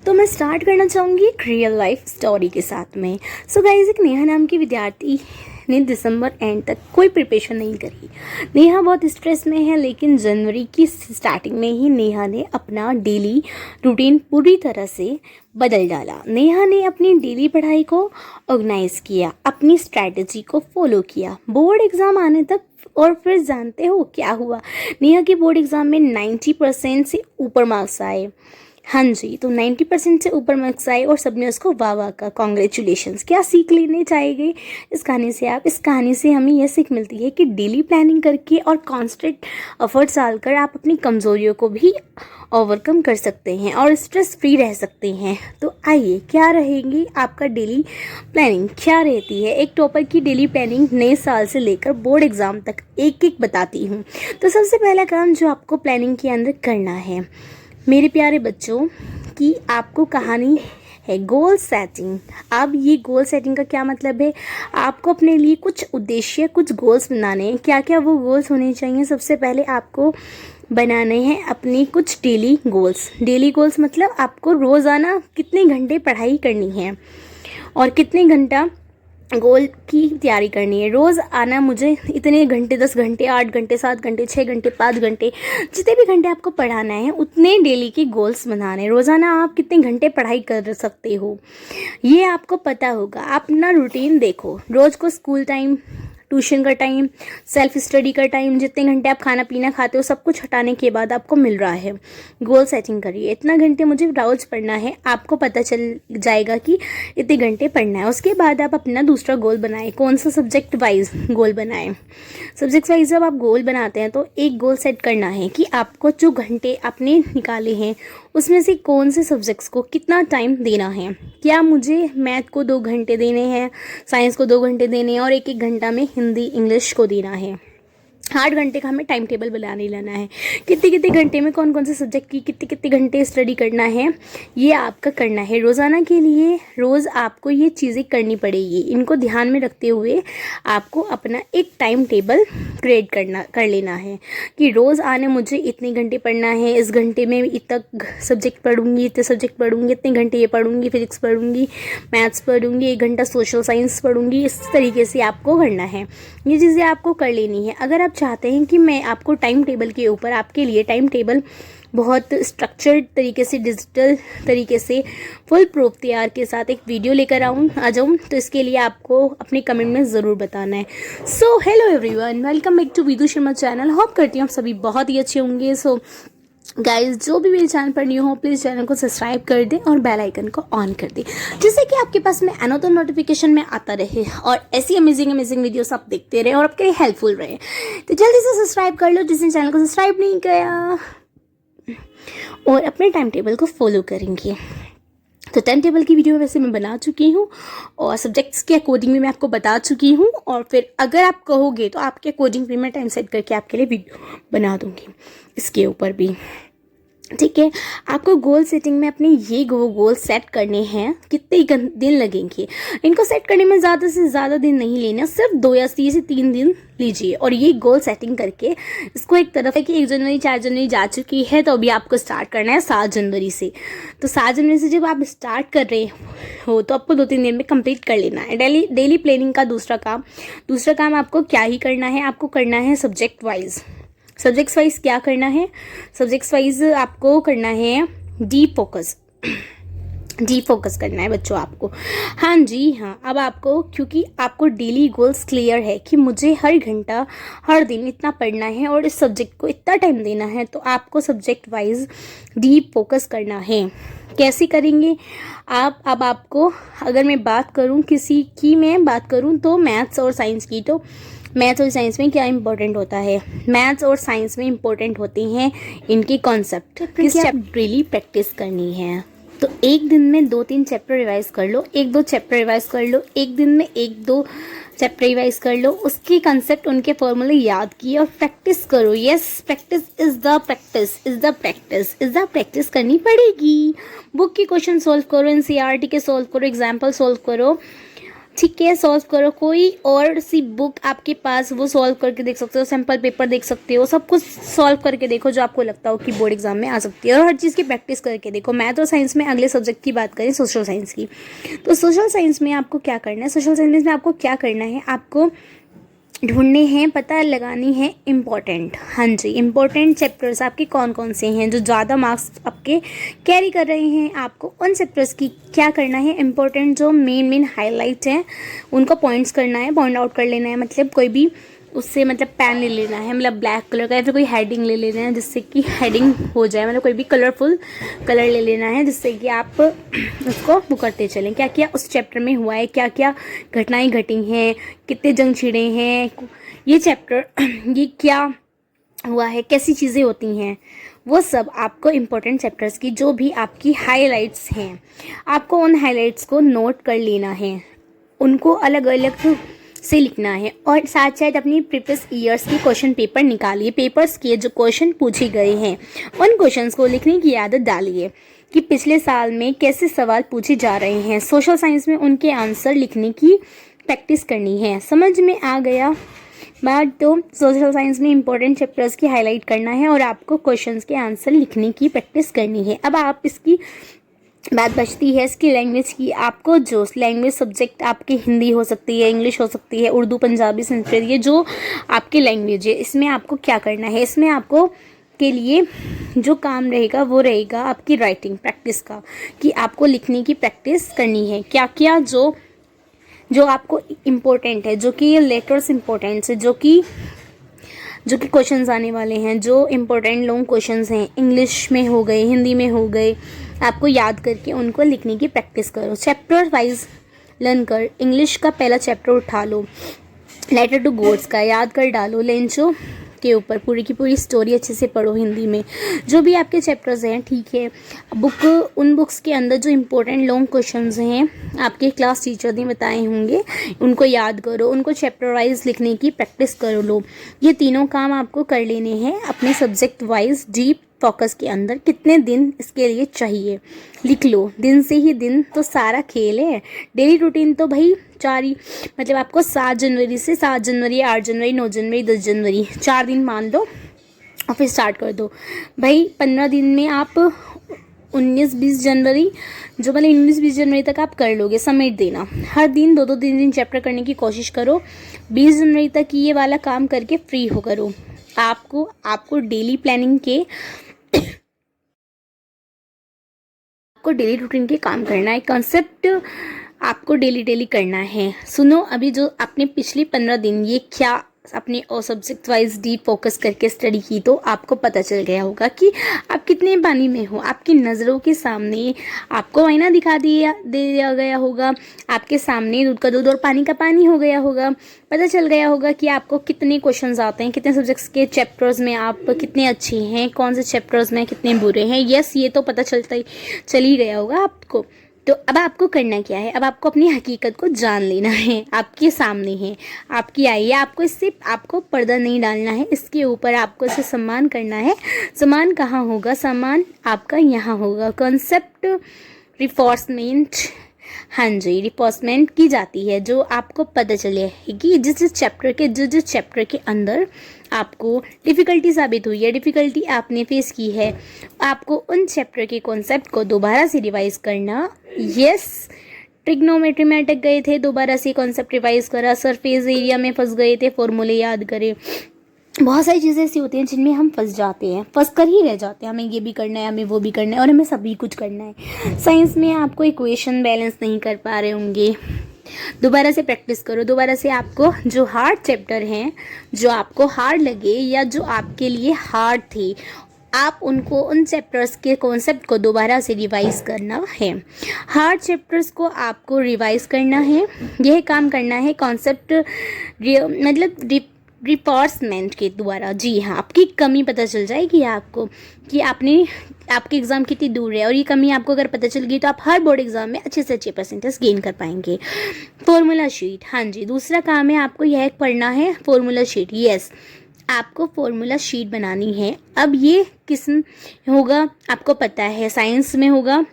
तो मैं स्टार्ट करना चाहूँगी एक रियल लाइफ स्टोरी के साथ में। सो गाइस, एक नेहा नाम की विद्यार्थी ने दिसंबर एंड तक कोई प्रिपरेशन नहीं करी। नेहा बहुत स्ट्रेस में है, लेकिन जनवरी की स्टार्टिंग में ही नेहा ने अपना डेली रूटीन पूरी तरह से बदल डाला। नेहा ने अपनी डेली पढ़ाई को ऑर्गेनाइज किया, अपनी स्ट्रैटेजी को फॉलो किया। बोर्ड एग्ज़ाम आने तक और फिर जानते हो क्या हुआ? नेहा के बोर्ड एग्ज़ाम में 90% से ऊपर मार्क्स आए। हाँ जी, तो 90% से ऊपर मार्क्स आए और सबने उसको वाह वाह का कॉन्ग्रेचुलेशंस। क्या सीख लेने चाहिए इस कहानी से आप? इस कहानी से हमें यह सीख मिलती है कि डेली प्लानिंग करके और कॉन्स्टेंट एफर्ट्स डालकर आप अपनी कमज़ोरियों को भी ओवरकम कर सकते हैं और स्ट्रेस फ्री रह सकते हैं। तो आइए, क्या रहेगी आपका डेली प्लानिंग, क्या रहती है? एक टॉपर की डेली प्लानिंग नए साल से लेकर बोर्ड एग्ज़ाम तक एक एक बताती हूँ। तो सबसे पहला काम जो आपको प्लानिंग के अंदर करना है मेरे प्यारे बच्चों, कि आपको कहानी है गोल सेटिंग। अब ये गोल सेटिंग का क्या मतलब है? आपको अपने लिए कुछ उद्देश्य, कुछ गोल्स बनाने हैं। क्या क्या वो गोल्स होने चाहिए? सबसे पहले आपको बनाने हैं अपनी कुछ डेली गोल्स। डेली गोल्स मतलब आपको रोज़ाना कितने घंटे पढ़ाई करनी है और कितने घंटा गोल की तैयारी करनी है। रोज़ आना मुझे इतने घंटे, 10 घंटे, 8 घंटे, 7 घंटे, 6 घंटे, 5 घंटे, जितने भी घंटे आपको पढ़ाना है उतने डेली के गोल्स बनाने हैं। रोज़ाना आप कितने घंटे पढ़ाई कर सकते हो ये आपको पता होगा। आप अपना रूटीन देखो, रोज़ को स्कूल टाइम, ट्यूशन का टाइम, सेल्फ स्टडी का टाइम, जितने घंटे आप खाना पीना खाते हो सब कुछ हटाने के बाद आपको मिल रहा है। गोल सेटिंग करिए, इतना घंटे मुझे रोज पढ़ना है, आपको पता चल जाएगा कि इतने घंटे पढ़ना है। उसके बाद आप अपना दूसरा गोल बनाएं। कौन सा? सब्जेक्ट वाइज गोल बनाएं। सब्जेक्ट वाइज जब आप गोल बनाते हैं तो एक गोल सेट करना है कि आपको जो घंटे आपने निकाले हैं उसमें से कौन से सब्जेक्ट्स को कितना टाइम देना है। क्या मुझे मैथ को 2 घंटे देने हैं, साइंस को 2 घंटे देने हैं और 1-1 घंटा में हिंदी इंग्लिश को देना है। 8 घंटे का हमें टाइम टेबल बनाने लेना है। कितने कितने घंटे में कौन कौन से सब्जेक्ट की कितने कितने घंटे स्टडी करना है, ये आपका करना है। रोज़ाना के लिए रोज़ आपको ये चीज़ें करनी पड़ेगी। इनको ध्यान में रखते हुए आपको अपना एक टाइम टेबल क्रिएट कर लेना है कि रोज़ आने मुझे इतने घंटे पढ़ना है, इस घंटे में इतना सब्जेक्ट पढ़ूंगी, इतने सब्जेक्ट पढ़ूंगी, इतने घंटे ये पढ़ूंगी, फिजिक्स पढ़ूंगी, मैथ्स पढ़ूंगी, 1 घंटा सोशल साइंस पढ़ूंगी। इस तरीके से आपको करना है। ये चीज़ें आपको कर लेनी है। अगर आप चाहते हैं कि मैं आपको टाइम टेबल के ऊपर, आपके लिए टाइम टेबल बहुत स्ट्रक्चर्ड तरीके से, डिजिटल तरीके से, फुल प्रूफ तैयार के साथ एक वीडियो लेकर आ जाऊँ, तो इसके लिए आपको अपने कमेंट में ज़रूर बताना है। So hello everyone, welcome back to Vidu Sharma channel. Hope करती हूँ आप सभी बहुत ही अच्छे होंगे। सो गाइस, जो भी मेरे चैनल पर न्यू हो प्लीज़ चैनल को सब्सक्राइब कर दें और बेल आइकन को ऑन कर दें, जिससे कि आपके पास में अनदर नोटिफिकेशन में आता रहे और ऐसी अमेजिंग वीडियोस आप देखते रहे और आपके लिए हेल्पफुल रहे। तो जल्दी से सब्सक्राइब कर लो जिसने चैनल को सब्सक्राइब नहीं किया, और अपने टाइम टेबल को फॉलो करेंगे। तो टाइम टेबल की वीडियो वैसे मैं बना चुकी हूँ और सब्जेक्ट्स के अकॉर्डिंग भी मैं आपको बता चुकी हूँ, और फिर अगर आप कहोगे तो आपके अकॉर्डिंग भी मैं टाइम सेट करके आपके लिए वीडियो बना दूँगी इसके ऊपर भी। ठीक है, आपको गोल सेटिंग में अपने ये गोल सेट करने हैं। कितने दिन लगेंगे इनको सेट करने में? ज़्यादा से ज़्यादा दिन नहीं लेना, सिर्फ 2 या 3 दिन लीजिए और ये गोल सेटिंग करके इसको एक तरफ है कि 1 जनवरी 4 जनवरी जा चुकी है, तो अभी आपको स्टार्ट करना है 7 जनवरी से। तो 7 जनवरी से जब आप स्टार्ट कर रहे हो तो आपको 2-3 दिन में कंप्लीट कर लेना है। डेली प्लानिंग का दूसरा काम आपको क्या ही करना है? आपको करना है सब्जेक्ट वाइज। सब्जेक्ट्स वाइज क्या करना है? सब्जेक्ट्स वाइज आपको करना है डीप फोकस करना है बच्चों आपको। हाँ जी हाँ, अब आपको, क्योंकि आपको डेली गोल्स क्लियर है कि मुझे हर घंटा, हर दिन इतना पढ़ना है और इस सब्जेक्ट को इतना टाइम देना है, तो आपको सब्जेक्ट वाइज डीप फोकस करना है। कैसे करेंगे आप? अब आपको, अगर मैं बात करूँ मैं बात करूँ तो मैथ्स और साइंस की, तो मैथ्स और साइंस में क्या इंपॉर्टेंट होता है? मैथ्स और साइंस में इंपॉर्टेंट होते हैं इनके कॉन्सेप्ट, किस चैप्टर डेली प्रैक्टिस करनी है। तो एक दिन में 2-3 चैप्टर रिवाइज कर लो, 1-2 चैप्टर रिवाइज कर लो, एक दिन में 1-2 चैप्टर रिवाइज कर लो, उसके कंसेप्ट, उनके फॉर्मूले याद किए और प्रैक्टिस करो। यस, प्रैक्टिस करनी पड़ेगी। बुक के क्वेश्चन सॉल्व करो, एनसीईआरटी के सॉल्व करो, एग्जाम्पल सॉल्व करो, ठीक है, सॉल्व करो। कोई और सी बुक आपके पास, वो सॉल्व करके देख सकते हो, सैम्पल पेपर देख सकते हो, सब कुछ सॉल्व करके देखो जो आपको लगता हो कि बोर्ड एग्जाम में आ सकती है, और हर चीज़ की प्रैक्टिस करके देखो। मैथ और साइंस में अगले सब्जेक्ट की बात करें, सोशल साइंस की, तो सोशल साइंस में आपको क्या करना है, सोशल साइंस में आपको क्या करना है, आपको ढूंढने हैं, पता लगानी है इम्पोर्टेंट, हाँ जी, इम्पोर्टेंट चैप्टर्स आपके कौन कौन से हैं जो ज़्यादा मार्क्स आपके कैरी कर रहे हैं। आपको उन चैप्टर्स की क्या करना है, इम्पोर्टेंट जो मेन हाईलाइट हैं उनको पॉइंट्स करना है, पॉइंट आउट कर लेना है। मतलब कोई भी उससे मतलब पेन ले लेना है, मतलब ब्लैक कलर का, या फिर कोई हेडिंग ले लेना है जिससे कि हेडिंग हो जाए, मतलब कोई भी कलरफुल कलर ले लेना है जिससे कि आप उसको वो करते चलें, क्या क्या उस चैप्टर में हुआ है, क्या क्या घटनाएं घटी हैं, कितने जंग छिड़े हैं, ये चैप्टर ये क्या हुआ है, कैसी चीज़ें होती हैं, वो सब आपको इम्पोर्टेंट चैप्टर्स की जो भी आपकी हाइलाइट्स हैं, आपको उन हाइलाइट्स को नोट कर लेना है, उनको अलग अलग से लिखना है। और साथ साथ अपनी प्रीवियस ईयर्स की क्वेश्चन पेपर निकालिए, पेपर्स के जो क्वेश्चन पूछे गए हैं उन क्वेश्चंस को लिखने की आदत डालिए कि पिछले साल में कैसे सवाल पूछे जा रहे हैं। सोशल साइंस में उनके आंसर लिखने की प्रैक्टिस करनी है। समझ में आ गया बात? तो सोशल साइंस में इंपॉर्टेंट चैप्टर्स की हाईलाइट करना है और आपको क्वेश्चंस के आंसर लिखने की प्रैक्टिस करनी है। अब आप इसकी बात बचती है इसकी लैंग्वेज की। आपको जो लैंग्वेज सब्जेक्ट आपकी हिंदी हो सकती है, इंग्लिश हो सकती है, उर्दू, पंजाबी, संस्कृत, ये जो आपकी लैंग्वेज है, इसमें आपको क्या करना है, इसमें आपको के लिए जो काम रहेगा वो रहेगा आपकी राइटिंग प्रैक्टिस का, कि आपको लिखने की प्रैक्टिस करनी है। क्या क्या जो जो आपको इम्पोर्टेंट है, जो कि ये लेटर्स इम्पोर्टेंट है, जो कि क्वेश्चंस आने वाले हैं, जो इम्पोर्टेंट लॉन्ग क्वेश्चंस हैं, इंग्लिश में हो गए, हिंदी में हो गए, आपको याद करके उनको लिखने की प्रैक्टिस करो। चैप्टर वाइज लर्न कर। इंग्लिश का पहला चैप्टर उठा लो, लेटर टू गॉड्स का याद कर डालो, लेंचो के ऊपर पूरी की पूरी स्टोरी अच्छे से पढ़ो हिंदी में। जो भी आपके चैप्टर्स हैं, ठीक है, उन बुक्स के अंदर जो इम्पोर्टेंट लॉन्ग क्वेश्चंस हैं आपके क्लास टीचर ने बताए होंगे, उनको याद करो, उनको चैप्टर वाइज लिखने की प्रैक्टिस करो लो। ये तीनों काम आपको कर लेने हैं अपने सब्जेक्ट वाइज डीप फोकस के अंदर। कितने दिन इसके लिए चाहिए लिख लो, दिन से ही दिन तो सारा खेल है। डेली रूटीन तो भाई मतलब आपको 7 जनवरी से 7 जनवरी, 8 जनवरी, 9 जनवरी, 10 जनवरी 4 दिन मान लो और फिर स्टार्ट कर दो भाई। 15 दिन में आप 19-20 जनवरी जो मतलब 19-20 जनवरी तक आप कर लोगे, समेट देना। हर दिन 2-2 3 चैप्टर करने की कोशिश करो। 20 जनवरी तक ये वाला काम करके फ्री हो करो। आपको डेली प्लानिंग के आपको डेली रूटीन के काम करना है, कॉन्सेप्ट आपको डेली करना है। सुनो, अभी जो आपने पिछले 15 दिन ये क्या अपने और सब्जेक्ट वाइज डीप फोकस करके स्टडी की, तो आपको पता चल गया होगा कि आप कितने पानी में हो। आपकी नज़रों के सामने आपको आईना दे दिया गया होगा, आपके सामने दूध का दूध और पानी का पानी हो गया होगा। पता चल गया होगा कि आपको कितने क्वेश्चंस आते हैं, कितने सब्जेक्ट्स के चैप्टर्स में आप कितने अच्छे हैं, कौन से चैप्टर्स में कितने बुरे हैं। यस, ये तो पता चल ही गया होगा आपको। तो अब आपको करना क्या है, अब आपको अपनी हकीकत को जान लेना है। आपके सामने है, आपकी आई है, आपको पर्दा नहीं डालना है, इसके ऊपर आपको इसे सम्मान करना है। सम्मान कहाँ होगा, सम्मान आपका यहाँ होगा। कॉन्सेप्ट रिफोर्समेंट, हाँ जी, रिफोर्समेंट की जाती है, जो आपको पता चले कि जिस चैप्टर के अंदर आपको डिफ़िकल्टी साबित हुई है, डिफ़िकल्टी आपने फेस की है, आपको उन चैप्टर के कॉन्सेप्ट को दोबारा से रिवाइज करना। यस, ट्रिग्नोमेट्री में अटक गए थे, दोबारा से कॉन्सेप्ट रिवाइज करा। सरफेस एरिया में फंस गए थे, फॉर्मूले याद करें। बहुत सारी चीज़ें ऐसी होती हैं जिनमें हम फंस जाते हैं, फंस कर ही रह जाते हैं। हमें ये भी करना है, हमें वो भी करना है, और हमें सभी कुछ करना है। साइंस में आपको इक्वेशन बैलेंस नहीं कर पा रहे होंगे, दोबारा से प्रैक्टिस करो। दोबारा से आपको जो हार्ड चैप्टर हैं, जो आपको हार्ड लगे या जो आपके लिए हार्ड थे, आप उन चैप्टर्स के कॉन्सेप्ट को दोबारा से रिवाइज करना है। हार्ड चैप्टर्स को आपको रिवाइज करना है, यह काम करना है कॉन्सेप्ट मतलब रिफोर्समेंट के द्वारा। जी हाँ, आपकी कमी पता चल जाएगी आपको कि आपके एग्ज़ाम कितनी दूर है, और ये कमी आपको अगर पता चल गई तो आप हर बोर्ड एग्ज़ाम में अच्छे से अच्छे परसेंटेज गेन कर पाएंगे। फॉर्मूला शीट, हाँ जी, दूसरा काम है आपको यह पढ़ना है फॉर्मूला शीट। यस, आपको फॉर्मूला शीट बनानी है। अब ये किस होगा आपको पता है, साइंस में होगा,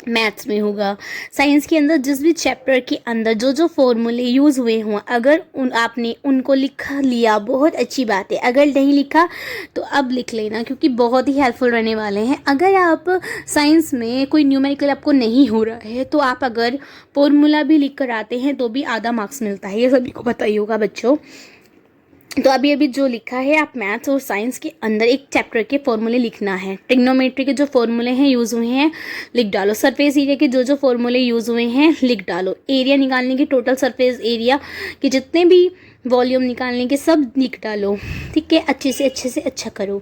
मैथ्स में होगा, साइंस के अंदर जिस भी चैप्टर के अंदर जो जो फॉर्मूले यूज़ हुए हों, अगर आपने उनको लिख लिया बहुत अच्छी बात है, अगर नहीं लिखा तो अब लिख लेना, क्योंकि बहुत ही हेल्पफुल रहने वाले हैं। अगर आप साइंस में कोई न्यूमेरिकल आपको नहीं हो रहा है तो आप अगर फॉर्मूला भी लिख कर आते हैं तो भी आधा मार्क्स मिलता है, ये सभी को पता ही होगा बच्चों। तो अभी अभी जो लिखा है, आप मैथ्स और साइंस के अंदर एक चैप्टर के फॉर्मूले लिखना है। ट्रिग्नोमेट्री के जो फॉर्मूले हैं यूज़ हुए हैं लिख डालो। सरफेस एरिया के जो जो फॉर्मूले यूज़ हुए हैं लिख डालो। एरिया निकालने की, टोटल सरफेस एरिया के जितने भी वॉल्यूम निकालने के सब लिख डालो। ठीक है, अच्छे से अच्छा करो।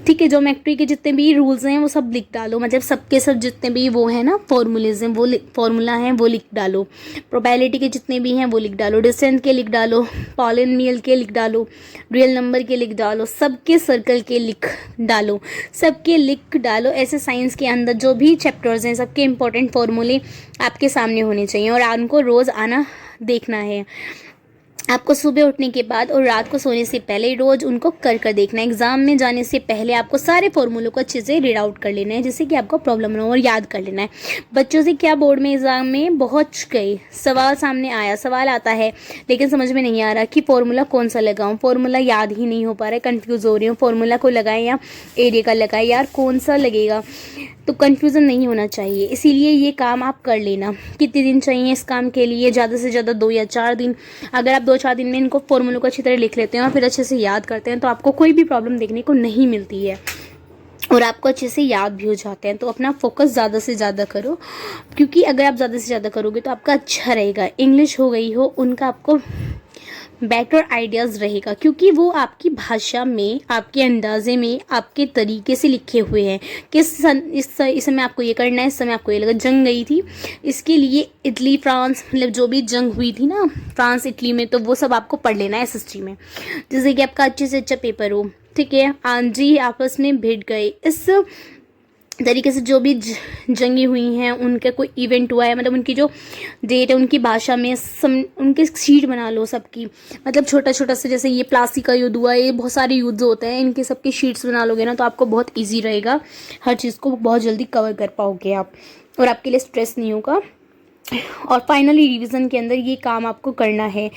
ठीक है, ज्योमेट्री के जितने भी रूल्स हैं वो सब लिख डालो, मतलब सबके सब जितने भी वो है ना फॉर्मूलेज हैं, वो फॉर्मूला हैं वो लिख डालो। प्रोबेबिलिटी के जितने भी हैं वो लिख डालो। डिस्टेंस के लिख डालो, पॉलिनोमियल के लिख डालो, रियल नंबर के लिख डालो, सबके सर्कल के लिख डालो, सबके लिख डालो। ऐसे साइंस के अंदर जो भी चैप्टर्स हैं सबके इंपॉर्टेंट फॉर्मूले आपके सामने होने चाहिए और उनको रोज़ आना देखना है। आपको सुबह उठने के बाद और रात को सोने से पहले रोज़ उनको कर देखना है। एग्ज़ाम में जाने से पहले आपको सारे फॉर्मूलों को अच्छे से रीड आउट कर लेना है, जिससे कि आपको प्रॉब्लम ना हो, और याद कर लेना है। बच्चों से क्या बोर्ड में एग्ज़ाम में बहुत कई सवाल सामने आया, सवाल आता है लेकिन समझ में नहीं आ रहा कि फॉर्मूला कौन सा लगाऊँ, फॉर्मूला याद ही नहीं हो पा रहा है, कन्फ्यूज़ हो रही हूँ, फॉर्मूला को लगाएं या एरिया का लगाएं, यार कौन सा लगेगा। तो कन्फ्यूज़न नहीं होना चाहिए, इसीलिए ये काम आप कर लेना। कितने दिन चाहिए इस काम के लिए? ज़्यादा से ज़्यादा 2 या 4 दिन। अगर आप 2-4 दिन में इनको फॉर्मूलों को अच्छी तरह लिख लेते हैं और फिर अच्छे से याद करते हैं तो आपको कोई भी प्रॉब्लम देखने को नहीं मिलती है और आपको अच्छे से याद भी हो जाते हैं। तो अपना फोकस ज़्यादा से ज़्यादा करो, क्योंकि अगर आप ज़्यादा से ज़्यादा करोगे तो आपका अच्छा रहेगा। इंग्लिश हो गई हो, उनका आपको बेटर आइडियाज़ रहेगा, क्योंकि वो आपकी भाषा में, आपके अंदाजे में, आपके तरीके से लिखे हुए हैं। इस समय आपको ये करना है, इस समय आपको ये लगा। जंग गई थी, इसके लिए इटली फ्रांस, मतलब जो भी जंग हुई थी ना फ्रांस इटली में, तो वो सब आपको पढ़ लेना है एसएसटी में, जिससे कि आपका अच्छे से अच्छा पेपर हो। ठीक है, आंधी आपस में भिड़ गए, इस तरीके से जो भी जंगी हुई हैं उनका कोई इवेंट हुआ है, मतलब उनकी जो डेट है उनकी भाषा में उनके शीट बना लो सबकी, मतलब छोटा छोटा से, जैसे ये प्लासी का युद्ध हुआ, ये बहुत सारे युद्ध होते हैं, इनके सबके शीट्स बना लोगे ना तो आपको बहुत ईजी रहेगा, हर चीज़ को बहुत जल्दी कवर कर पाओगे आप और आपके लिए स्ट्रेस नहीं होगा। और फाइनली रिवीजन के अंदर ये काम आपको करना है।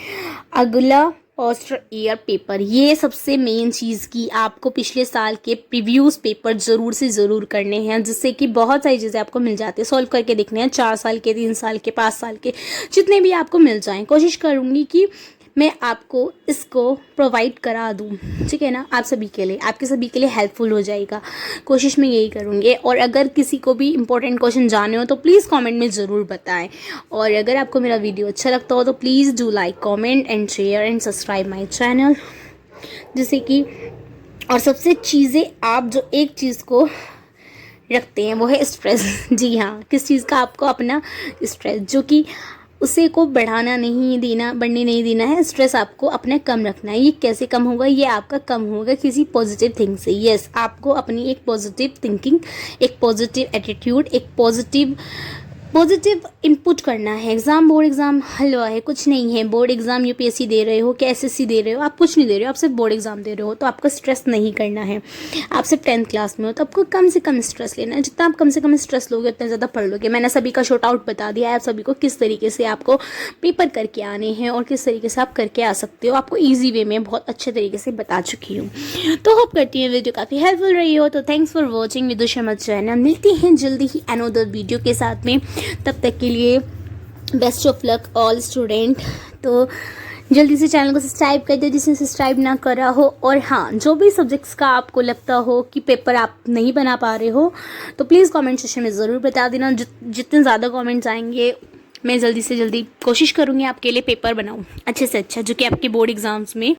अगला फर्स्ट ईयर पेपर, ये सबसे मेन चीज़ की आपको पिछले साल के प्रीवियस पेपर ज़रूर से ज़रूर करने हैं, जिससे कि बहुत सारी चीज़ें आपको मिल जाती है, सॉल्व करके देखने हैं। 4 साल के, 3 साल के, 5 साल के, जितने भी आपको मिल जाएं, कोशिश करूँगी कि मैं आपको इसको प्रोवाइड करा दूँ। ठीक है ना, आप सभी के लिए, आपके सभी के लिए हेल्पफुल हो जाएगा, कोशिश मैं यही करूँगी। और अगर किसी को भी इंपॉर्टेंट क्वेश्चन जाने हो तो प्लीज़ कमेंट में ज़रूर बताएं। और अगर आपको मेरा वीडियो अच्छा लगता हो तो please do like, comment and share and subscribe my channel, जिससे कि, और सबसे चीज़ें आप जो एक चीज़ को रखते हैं वो है स्ट्रेस। जी हाँ, किस चीज़ का? आपको अपना स्ट्रेस, जो कि उसे को बढ़ाना नहीं देना, बढ़ने नहीं देना है। स्ट्रेस आपको अपना कम रखना है। ये कैसे कम होगा? ये आपका कम होगा किसी पॉजिटिव थिंग से। यस, आपको अपनी एक पॉजिटिव थिंकिंग, एक पॉजिटिव एटीट्यूड, एक पॉजिटिव इनपुट करना है। एग्ज़ाम, बोर्ड एग्ज़ाम हलवा है, कुछ नहीं है। बोर्ड एग्ज़ाम यूपीएससी दे रहे हो, क्या एसएससी दे रहे हो, आप कुछ नहीं दे रहे हो, आप सिर्फ बोर्ड एग्ज़ाम दे रहे हो, तो आपको स्ट्रेस नहीं करना है। आप सिर्फ 10th क्लास में हो तो आपको कम से कम स्ट्रेस लेना है। जितना आप कम से कम स्ट्रेस लोगे उतना ज़्यादा पढ़ लोगे। मैंने सभी का शॉर्ट आउट बता दिया है, आप सभी को किस तरीके से आपको पेपर करके आने हैं और किस तरीके से आप करके आ सकते हो, आपको ईजी वे में बहुत अच्छे तरीके से बता चुकी हूँ। तो होप करती हूँ वीडियो काफ़ी हेल्पफुल रही हो। तो thanks for watching Vidu Sharma channel. मिलती हैं जल्दी ही अनदर वीडियो के साथ में, तब तक के लिए best of luck all student. तो जल्दी से चैनल को सब्सक्राइब कर दो जिसने सब्सक्राइब ना करा हो। और हाँ, जो भी सब्जेक्ट्स का आपको लगता हो कि पेपर आप नहीं बना पा रहे हो तो प्लीज़ कमेंट सेक्शन में ज़रूर बता देना। जितने ज़्यादा कमेंट्स आएंगे मैं जल्दी से जल्दी कोशिश करूँगी आपके लिए पेपर बनाऊँ अच्छे से अच्छा, जो कि आपके बोर्ड एग्ज़ाम्स में